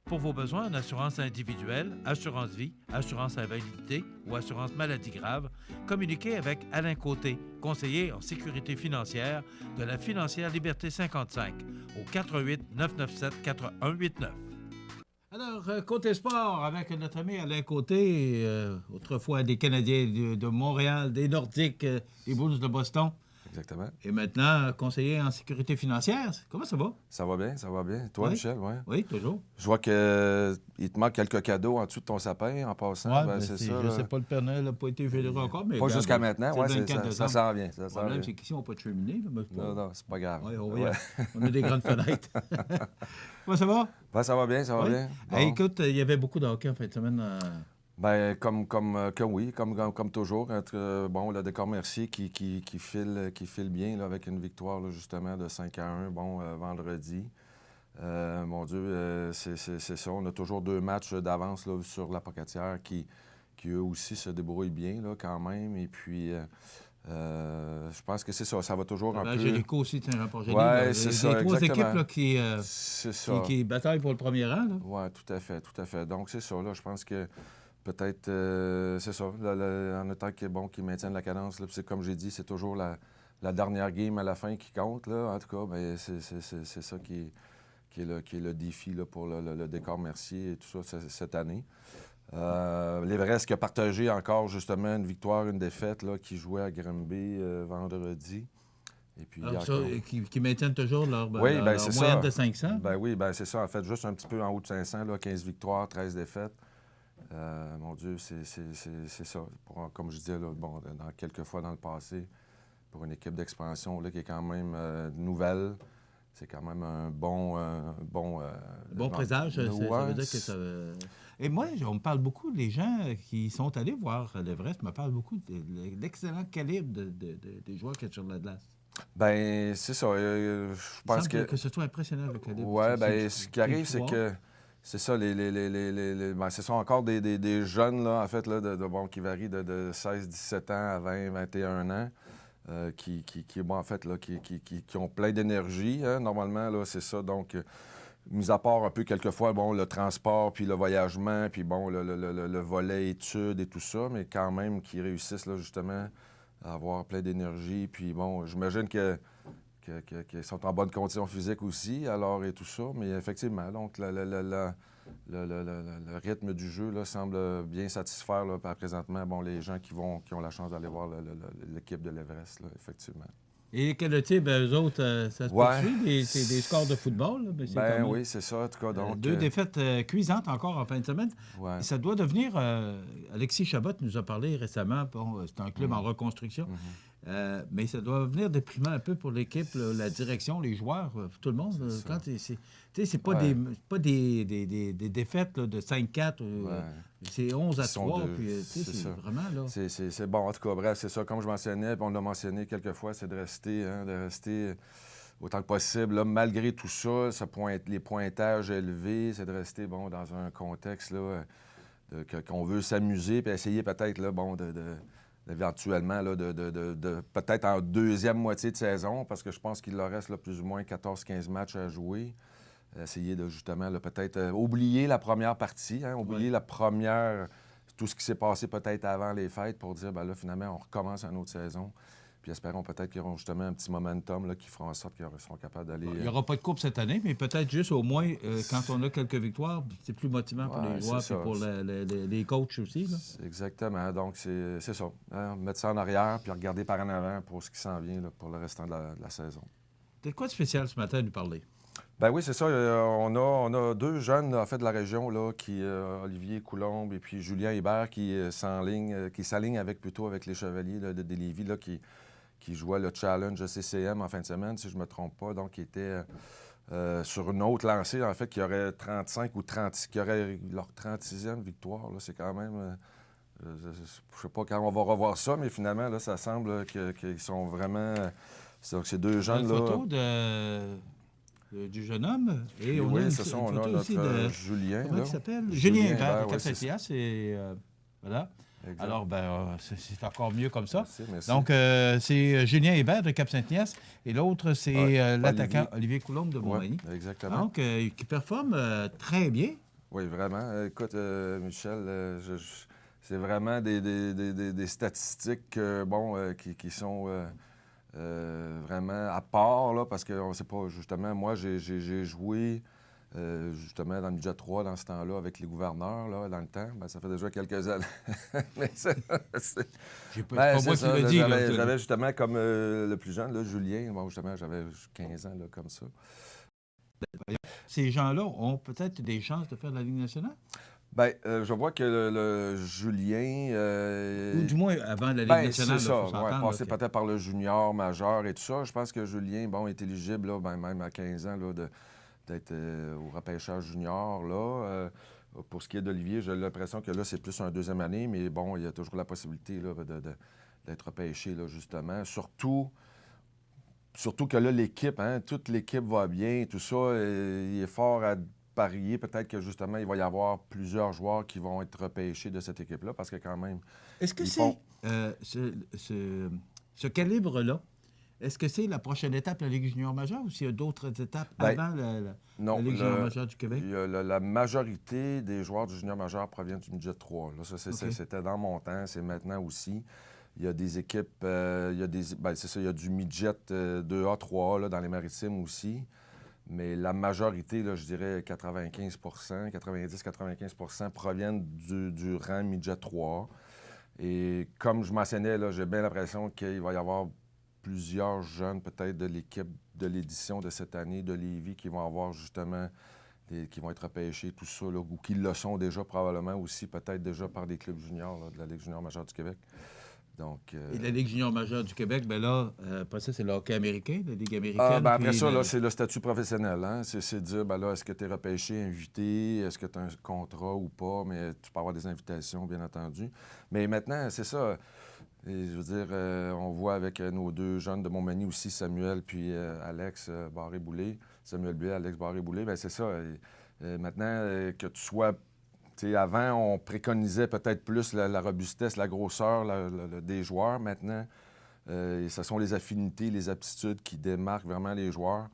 Pour vos besoins en assurance individuelle, assurance vie, assurance invalidité ou assurance maladie grave, communiquez avec Alain Côté, conseiller en sécurité financière de la Financière Liberté 55 au 88 997 4189. Alors, Côté Sport avec notre ami Alain Côté, autrefois des Canadiens de Montréal, des Nordiques, des Blues de Boston. Exactement. Et maintenant, conseiller en sécurité financière. Comment ça va? Ça va bien, ça va bien. Toi, oui. Michel, oui? Oui, toujours. Je vois qu'il te manque quelques cadeaux en dessous de ton sapin en passant. Oui, c'est ça. Je ne sais pas, le Père Noël n'a pas été généreux encore, mais... Pas jusqu'à maintenant, oui, ça s'en vient. Le problème, c'est qu'ici, on n'a pas de cheminée. Là, pas... Non, c'est pas grave. Oui, on a des grandes fenêtres. Comment ça va? Ben, ça va bien, ça va bien. Bon. Hey, écoute, il y avait beaucoup de hockey en fin de semaine. Ben, comme toujours. Bon, le décor Mercier qui file bien là, avec une victoire là, justement de 5-1, vendredi. Mon Dieu, c'est ça. On a toujours 2 matchs d'avance là, sur la Pocatière qui eux aussi se débrouillent bien là, quand même. Et puis, je pense que c'est ça. Ça va toujours un peu... Angélico aussi, tu as un rapport génial. Oui, c'est ça, les 3 équipes là, qui bataillent pour le premier rang. Oui, tout à fait. Donc, c'est ça. Là, je pense que peut-être, c'est ça, en autant qu'ils maintiennent la cadence. C'est comme j'ai dit, c'est toujours la dernière game à la fin qui compte. Là. En tout cas, bien, c'est ça qui est le défi là, pour le décor Mercier et tout ça cette année. L'Everest qui a partagé encore justement une victoire, une défaite, là, qui jouait à Granby vendredi. Et puis, alors ça, qui maintiennent toujours leur moyenne de 500? Ben oui, ben c'est ça. En fait, juste un petit peu en haut de 500, là, 15 victoires, 13 défaites. Mon Dieu, c'est ça. Comme je disais, là, dans quelques fois dans le passé, pour une équipe d'expansion là, qui est quand même nouvelle, c'est quand même un bon présage. Ça veut dire que ça... Et moi, on me parle beaucoup, les gens qui sont allés voir l'Everest me parlent beaucoup de l'excellent calibre des joueurs qu'il y a sur la glace. Bien, c'est ça. Je pense que ce soit impressionnant, le calibre. Oui, bien, ce qui arrive, c'est que c'est ça, ce sont encore des jeunes, là, en fait, là, qui varient de 16-17 ans à 20-21 ans, qui ont plein d'énergie, hein, normalement, là, c'est ça. Donc, mis à part un peu, quelquefois, le transport, puis le voyagement, puis le volet études et tout ça, mais quand même, qui réussissent, là, justement, à avoir plein d'énergie. Puis, j'imagine qu'ils sont en bonne condition physique aussi, alors, et tout ça. Mais effectivement, donc, le rythme du jeu là, semble bien satisfaire là, présentement les gens qui ont la chance d'aller voir l'équipe de l'Everest, là, effectivement. Et quel type, eux autres, ça se poursuit? C'est des scores de football? Là, ben oui, c'est ça, en tout cas. Donc, 2 défaites cuisantes encore en fin de semaine. Ouais. Ça doit devenir... Alexis Chabot nous a parlé récemment. Bon, c'est un club en reconstruction. Mais ça doit venir déprimant un peu pour l'équipe, la direction, les joueurs, tout le monde. C'est pas des défaites là, de 5-4. C'est 11-3. C'est vraiment là. C'est bon. En tout cas, bref, c'est ça. Comme je mentionnais, on l'a mentionné quelques fois, c'est de rester autant que possible. Là, malgré tout ça, les pointages élevés, c'est de rester dans un contexte là, qu'on veut s'amuser puis essayer peut-être là, éventuellement, là, peut-être en deuxième moitié de saison, parce que je pense qu'il leur reste là, plus ou moins 14-15 matchs à jouer. Essayer de, justement, là, peut-être oublier la première partie, hein, oublier la première, tout ce qui s'est passé peut-être avant les fêtes pour dire, là, finalement, on recommence une autre saison. Puis espérons peut-être qu'ils auront justement un petit momentum là, qui fera en sorte qu'ils seront capables d'aller... Il n'y aura pas de coupe cette année, mais peut-être juste au moins, quand on a quelques victoires, c'est plus motivant pour les joueurs et pour les coachs aussi. Là. Exactement. Donc, c'est ça. Hein, mettre ça en arrière puis regarder par en avant pour ce qui s'en vient là, pour le restant de la saison. T'as quoi de spécial ce matin à nous parler? Ben oui, c'est ça. On a 2 jeunes en fait, de la région, là, Olivier Coulombe et puis Julien Hébert, qui s'alignent avec les Chevaliers là, de Lévis, là, qui jouaient le Challenge CCM en fin de semaine, si je ne me trompe pas. Donc, qui était sur une autre lancée, en fait, qui aurait 35 ou 30, qui aurait leur 36e victoire. Là, c'est quand même... je ne sais pas quand on va revoir ça, mais finalement, là, ça semble qu'ils sont vraiment... Donc, ces 2 jeunes-là... Une photo du jeune homme. Et on a une photo aussi de Julien. Comment il s'appelle? Julien Hébert de Cap-Saint-Hyacinthe. Voilà. Exact. Alors, c'est encore mieux comme ça. Merci. Donc, c'est Julien Hébert de Cap-Saint-Hyacinthe et l'autre, c'est l'attaquant Olivier Coulombe de Montmagny. Oui, exactement. Donc, qui performe très bien. Oui, vraiment. Écoute, Michel, c'est vraiment des statistiques qui sont vraiment à part, là, parce qu'on ne sait pas, justement, moi, j'ai joué justement dans le budget 3 dans ce temps-là avec les gouverneurs, là, dans le temps. Ben, ça fait déjà quelques années. Mais c'est C'est ben, pas c'est moi qui ça. le Là, dis, là. j'avais justement comme le plus jeune, là, Julien. Bon, justement, j'avais 15 ans, là, comme ça. Ces gens-là ont peut-être des chances de faire de la Ligue nationale? Bien, je vois que le Julien. Ou du moins avant la Ligue Ben, c'est nationale, il ça. faut Ouais, s'entendre. passer peut-être par le junior, majeur et tout ça. Je pense que Julien, bon, est éligible, là, ben, même à 15 ans, là, d'être au repêchage junior, là. Pour ce qui est d'Olivier, j'ai l'impression que là, c'est plus un deuxième année, mais bon, il y a toujours la possibilité là, d'être repêché, là, justement. Surtout que là, l'équipe, hein, toute l'équipe va bien, tout ça, il est fort à parier. Peut-être que justement, il va y avoir plusieurs joueurs qui vont être repêchés de cette équipe-là, parce que quand même, Est-ce que ils c'est font. ce calibre-là, est-ce que c'est la prochaine étape de la Ligue junior majeure ou s'il y a d'autres étapes Ben, avant la non, Ligue junior majeure du Québec? la majorité des joueurs du junior majeur proviennent du midget 3. Là, ça, OK. c'était dans mon temps, c'est maintenant aussi. Il y a des équipes, c'est ça, il y a du midget 2A, 3A là, dans les maritimes aussi. Mais la majorité, là, je dirais 95 90-95 proviennent du rang midget 3A. Et comme je mentionnais, là, j'ai bien l'impression qu'il va y avoir plusieurs jeunes, peut-être de l'équipe de l'édition de cette année de Lévis, qui vont avoir justement, qui vont être repêchés, tout ça, là, ou qui le sont déjà probablement aussi, peut-être déjà par des clubs juniors là, de la Ligue junior majeure du Québec. Donc, Et la Ligue junior majeure du Québec, bien là, après ça, c'est le hockey américain, la Ligue américaine. ben après puis ça, là, c'est le statut professionnel. Hein? C'est de dire, ben là, est-ce que tu es repêché, invité, est-ce que tu as un contrat ou pas, mais tu peux avoir des invitations, bien entendu. Mais maintenant, c'est ça. Et je veux dire, on voit avec nos deux jeunes de Montmagny aussi, Samuel puis Alex Barré-Boulay, Samuel Blais, Alex Barré-Boulay, bien c'est ça. Maintenant, que tu sois... Tu sais, avant, on préconisait peut-être plus la robustesse, la grosseur des joueurs. Maintenant, ce sont les affinités, les aptitudes qui démarquent vraiment les joueurs.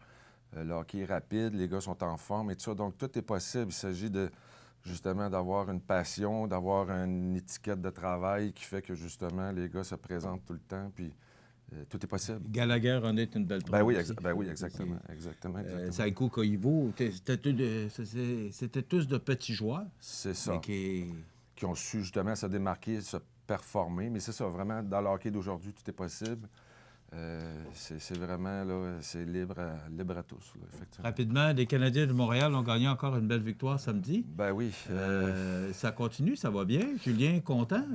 Le hockey est rapide, les gars sont en forme et tout ça. Donc, tout est possible. Il s'agit de justement d'avoir une passion, d'avoir une étiquette de travail qui fait que justement les gars se présentent tout le temps, puis tout est possible. Gallagher en est une belle preuve. Ben oui, exactement. Saïko Koivu, c'était tous de petits joueurs. C'est ça. Mais qui ont su justement se démarquer, se performer. Mais c'est ça, vraiment, dans le hockey d'aujourd'hui, tout est possible. C'est vraiment, là, c'est libre à tous, là, effectivement. Rapidement, les Canadiens de Montréal ont gagné encore une belle victoire samedi. Ben oui. Ça continue, ça va bien. Julien est content.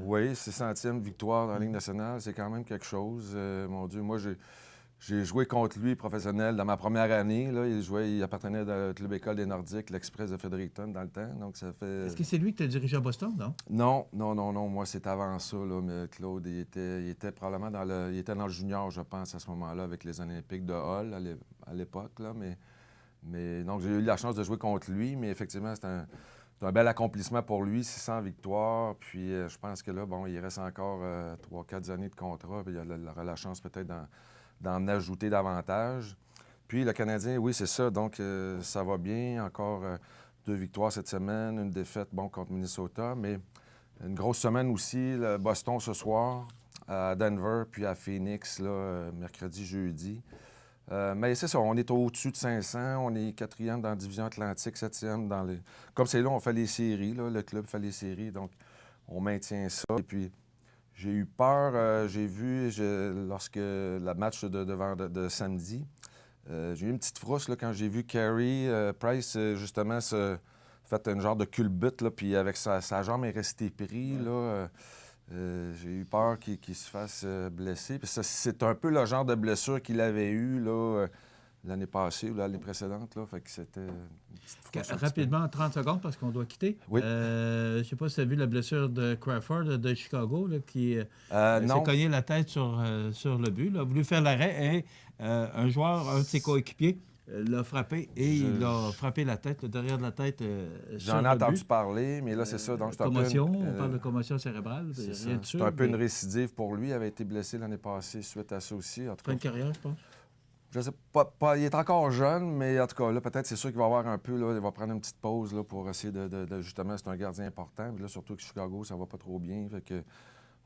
Oui, 600e victoire dans la Ligue nationale, c'est quand même quelque chose. Mon Dieu, moi, j'ai joué contre lui professionnel dans ma première année. Là, il appartenait au Club École des Nordiques, l'Express de Fredericton dans le temps. Donc, ça fait... Est-ce que c'est lui qui t'a dirigé à Boston, non? Non. Moi, c'était avant ça. Là, mais Claude, il était probablement il était dans le junior, je pense, à ce moment-là, avec les Olympiques de Hall à l'époque. Là, mais donc, j'ai eu la chance de jouer contre lui. Mais effectivement, c'est un bel accomplissement pour lui, 600 victoires. Puis, je pense que là, bon, il reste encore 3-4 années de contrat. Puis, il aura la chance peut-être d'en ajouter davantage. Puis le Canadien, oui, c'est ça. Donc, ça va bien. Encore 2 victoires cette semaine, une défaite, bon, contre Minnesota. Mais une grosse semaine aussi, le Boston ce soir, à Denver, puis à Phoenix, là, mercredi, jeudi. Mais c'est ça, on est au-dessus de 500. On est 4e dans la division Atlantique, 7e dans les... Comme c'est là, on fait les séries, là, le club fait les séries. Donc, on maintient ça. Et puis... J'ai eu peur, j'ai vu, lorsque le match de samedi, j'ai eu une petite frousse là, quand j'ai vu Carey Price, justement, fait un genre de culbute, là, puis avec sa jambe est restée prise. Là, j'ai eu peur qu'il se fasse blesser. Puis c'est un peu le genre de blessure qu'il avait eu là, l'année passée ou l'année précédente. Là, fait que c'était une petite frousse. Rapidement, 30 secondes, parce qu'on doit quitter. Oui. Je ne sais pas si tu as vu la blessure de Crawford de Chicago, là, qui s'est cogné la tête sur le but. Il a voulu faire l'arrêt et un de ses coéquipiers, l'a frappé et il a frappé la tête, le derrière de la tête. J'en ai entendu parler, mais là, c'est ça. Donc, commotion, on parle de commotion cérébrale. C'est un peu une récidive pour lui. Il avait été blessé l'année passée suite à ça aussi. En tout cas, fin de carrière, je pense. Je sais pas, il est encore jeune, mais en tout cas, là, peut-être, c'est sûr qu'il va avoir un peu, là, il va prendre une petite pause là, pour essayer justement, c'est un gardien important. Puis là, surtout que Chicago, ça va pas trop bien. Fait que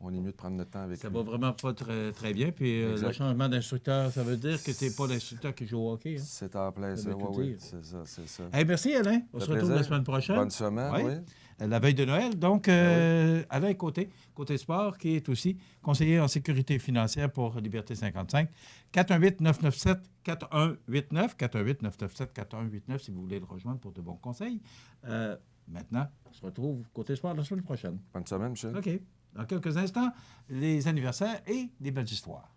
on est mieux de prendre le temps avec Ça lui. va vraiment pas très, très bien. Puis le changement d'instructeur, ça veut dire que tu n'es pas l'instructeur qui joue au hockey. Hein? C'est en plein ça, oui. C'est ça, c'est ça. Hey, merci, Alain. On se retrouve la semaine prochaine. Bonne semaine, oui. La veille de Noël. Donc, Alain Côté Sport, qui est aussi conseiller en sécurité financière pour Liberté 55. 418-997-4189. 418-997-4189 si vous voulez le rejoindre pour de bons conseils. Maintenant, on se retrouve Côté Sport la semaine prochaine. Bonne semaine, Michel. OK. Dans quelques instants, les anniversaires et des belles histoires.